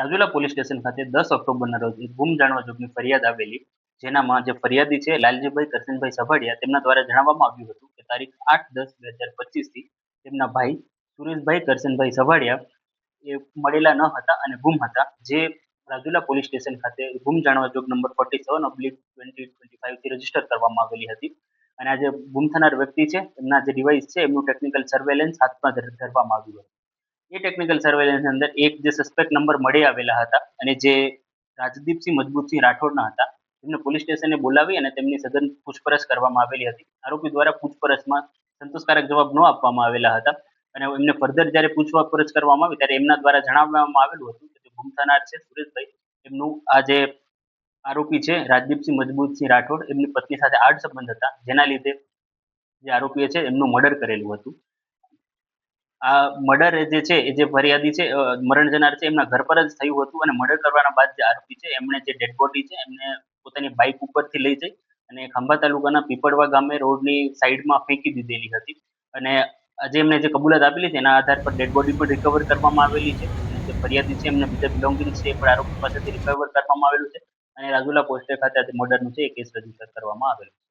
Rajula police station ખાતે 10 ઓક્ટોબરના રોજ એક ગુમ જાણવા જોગની ફરિયાદ આવેલી, જેનામાં જે ફરિયાદી છે લાલજીભાઈ કરશનભાઈ સભાડિયા, તેમના દ્વારા જણાવવામાં આવ્યું હતું કે તારીખ 8/10/2025 થી તેમના ભાઈ સુરેશભાઈ કરશનભાઈ સભાડિયા એ મળેલા ન હતા અને ગુમ હતા, જે રાજુલા પોલીસ સ્ટેશન ખાતે ગુમ જાણવા જોગ નંબર 47/2025 થી રજીસ્ટર કરવામાં આવેલી હતી. અને આ જે ગુમ થનાર વ્યક્તિ છે, એમના જે ડિવાઇસ છે, એમનું ટેકનિકલ સર્વેલન્સ હાથમાં ધરવામાં આવ્યું હતું. એ ટેકનિકલ સર્વેલન્સ અંદર એક જે સસ્પેક્ટ નંબર મળી આવેલા હતા અને જે રાજદીપસિંહ મજબૂતસિંહ રાઠોડના હતા, તેમને પોલીસ સ્ટેશને બોલાવી અને તેમની સઘન પૂછપરછ કરવામાં આવેલી હતી. આરોપી દ્વારા પૂછપરછમાં સંતોષકારક જવાબ ન આપવામાં આવેલા હતા અને એમને ફર્ધર જ્યારે પૂછપરછ કરવામાં આવી ત્યારે એમના દ્વારા જણાવવામાં આવેલું હતું કે ગુમ થનાર છે સુરેશભાઈ, એમનું આ જે આરોપી છે રાજદીપસિંહ મજબૂતસિંહ રાઠોડ, એમની પત્ની સાથે આડ સંબંધ હતા, જેના લીધે જે આરોપીએ છે એમનું મર્ડર કરેલું હતું. આ મર્ડર જે છે એ જે ફરિયાદી છે મરણ જનાર છે, એમના ઘર પર જ થયું હતું અને મર્ડર કરવાના બાદ જે આરોપી છે એમણે જે ડેડ બોડી છે એમને પોતાની બાઇક ઉપરથી લઈ જઈ અને ખાંભા તાલુકાના પીપળવા ગામે રોડની સાઈડમાં ફેંકી દીધેલી હતી. અને આજે એમને જે કબૂલાત આપેલી છે એના આધાર પર ડેડ બોડી પણ રિકવર કરવામાં આવેલી છે અને જે ફરિયાદી છે એમને બીજા બિલોંગિંગ છે એ પણ આરોપી પાસેથી રિકવર કરવામાં આવેલું છે અને રાજુલા પોસ્ટ ખાતે આજે મર્ડરનું છે એ કેસ રજીસ્ટર કરવામાં આવેલું છે.